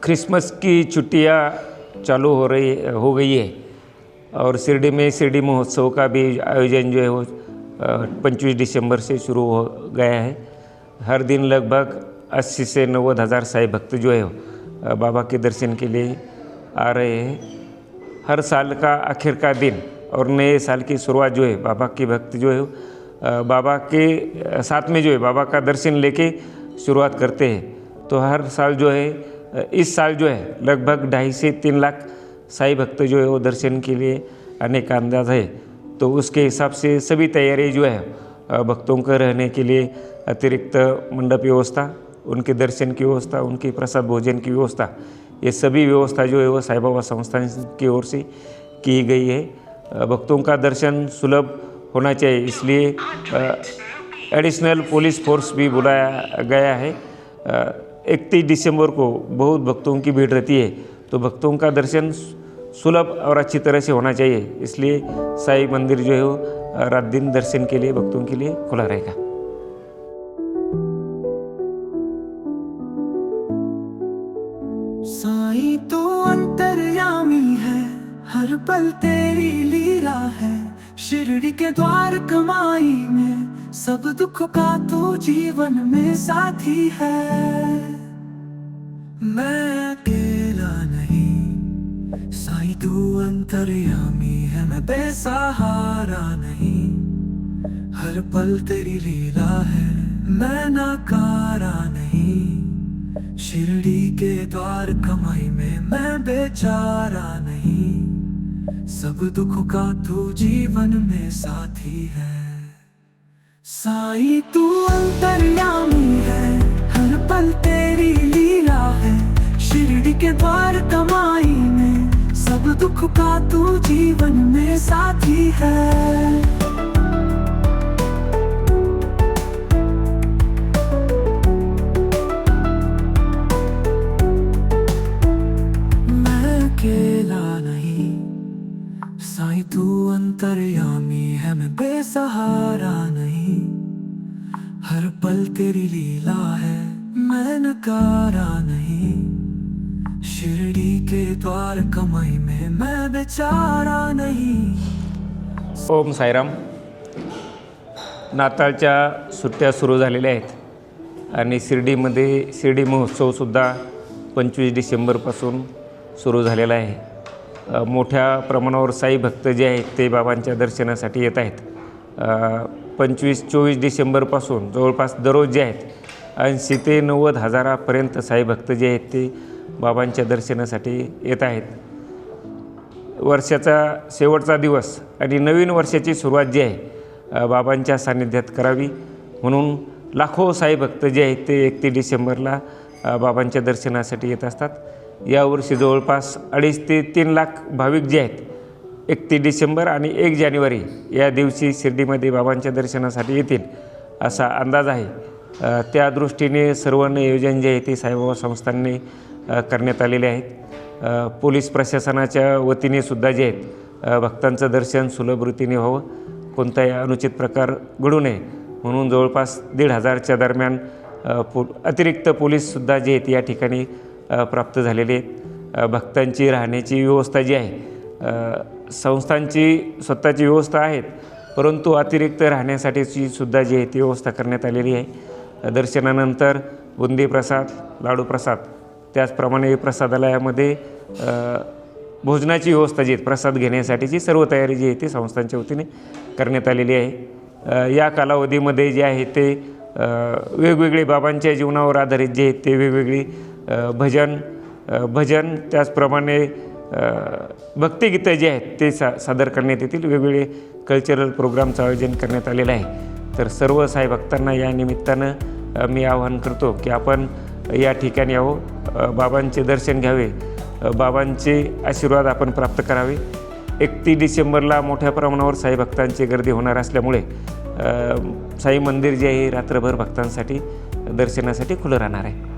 Christmas की छुट्टियां चालू हो गई है और शिरडी में शिरडी महोत्सव का भी आयोजन जो है वो 25 दिसंबर से शुरू हो गया है। हर दिन लगभग 80 से 90 हज़ार साईं भक्त जो है बाबा के दर्शन के लिए आ रहे हैं। हर साल का आखिर का दिन और नए साल की शुरुआत जो है बाबा के भक्त जो है बाबा के साथ में जो है बाबा का दर्शन लेके शुरुआत करते हैं। तो हर साल जो है इस साल जो है लगभग 2.5 से 3 लाख साईं भक्त जो है वो दर्शन के लिए आने का अंदाज़ है। तो उसके हिसाब से सभी तैयारी जो है भक्तों को रहने के लिए अतिरिक्त मंडप व्यवस्था, उनके दर्शन की व्यवस्था, उनकी प्रसाद भोजन की व्यवस्था, ये सभी व्यवस्था जो है वो साईं बाबा संस्थान की ओर से की गई है। भक्तों का दर्शन सुलभ होना चाहिए, इसलिए एडिशनल पुलिस फोर्स भी बुलाया गया है। 31 दिसंबर को बहुत भक्तों की भीड़ रहती है, तो भक्तों का दर्शन सुलभ और अच्छी तरह से होना चाहिए, इसलिए साईं मंदिर जो है वो रात दिन दर्शन के लिए भक्तों के लिए खुला रहेगा। साईं तो अंतर्यामी है, हर पल तेरी लीला है। शिरडी के द्वार कमाई में सब दुख का तो जीवन में साथी है। मैं अकेला नहीं, साईं तू अंतर्यामी है। मैं बेसहारा नहीं, हर पल तेरी लीला है। मैं नकारा नहीं, शिरडी के द्वार कमाई में मैं बेचारा नहीं। सब दुख का तू जीवन में साथी है। साईं तू अंतर्यामी है, हर पल तेरी लीला है। शिरडी के द्वार कमाई में सब दुख का तू जीवन में साथी है। मैं अकेला नहीं, साईं तू अंतर्यामी है। मैं बेसहारा नहीं, हर पल तेरी लीला है। मैं नकारा नहीं, शिरडी के द्वार कमाई में मैं बेचारा नहीं। ओम साईराम। नाताळच्या सुट्ट्या सुरू झालेल्या आहेत आणि शिर्डीमध्ये शिर्डी महोत्सवसुद्धा 25 डिसेंबरपासून सुरू झालेला आहे। मोठ्या प्रमाणावर साई भक्त जे आहेत ते बाबांच्या दर्शनासाठी येत आहेत। 25-24 डिसेंबरपासून जवळपास दररोज जे आहेत 80 ते 90 हजारापर्यंत साई भक्त जे आहेत ते बाबांच्या दर्शनासाठी येत आहेत। वर्षाचा शेवटचा दिवस आणि नवीन वर्षाची सुरुवात जी आहे बाबांच्या सान्निध्यात करावी म्हणून लाखो साई भक्त जे आहेत ते 31 डिसेंबरला बाबांच्या दर्शनासाठी येत असतात। यावर्षी जवळपास 2.5 ते 3 लाख भाविक जे आहेत 31 डिसेंबर आणि 1 जानेवारी या दिवशी शिर्डीमध्ये बाबांच्या दर्शनासाठी येतील असा अंदाज आहे। त्या दृष्टीने सर्व नियोजन जे आहे ते साईबाबा संस्थांनी करण्यात आलेले आहेत। पोलीस प्रशासनाच्या वतीने सुद्धा जे आहेत भक्तांचं दर्शन सुलभ रीतीने व्हावं, कोणताही अनुचित प्रकार घडू नये म्हणून जवळपास 1,500च्या दरम्यान अतिरिक्त पोलीससुद्धा जे आहेत या ठिकाणी प्राप्त झालेले आहेत। भक्तांची राहण्याची व्यवस्था जी आहे संस्थांची स्वतःची व्यवस्था आहेत, परंतु अतिरिक्त राहण्यासाठीची सुद्धा जी आहे ती व्यवस्था करण्यात आलेली आहे। दर्शनानंतर बुंदी प्रसाद, लाडू प्रसाद, त्याचप्रमाणे प्रसादालयामध्ये भोजनाची व्यवस्था जी आहे प्रसाद घेण्यासाठीची सर्व तयारी जी आहे ती संस्थांच्या वतीने करण्यात आलेली आहे। या कालावधीमध्ये जे आहे ते वेगवेगळे बाबांच्या जीवनावर आधारित जे आहेत ते वेगवेगळी भजन त्याचप्रमाणे भक्तिगीतं जे आहेत ते सादर करण्यात येतील। वेगवेगळे कल्चरल प्रोग्रामचं आयोजन करण्यात आलेलं आहे। तर सर्व साई भक्तांना या निमित्तानं मी आवाहन करतो की आपण या ठिकाणी यावं, बाबांचे दर्शन घ्यावे, बाबांचे आशीर्वाद आपण प्राप्त करावे। 31 डिसेंबरला मोठ्या प्रमाणावर साई भक्तांची गर्दी होणार असल्यामुळे साई मंदिर जे आहे रात्रभर भक्तांसाठी दर्शनासाठी खुलं राहणार आहे।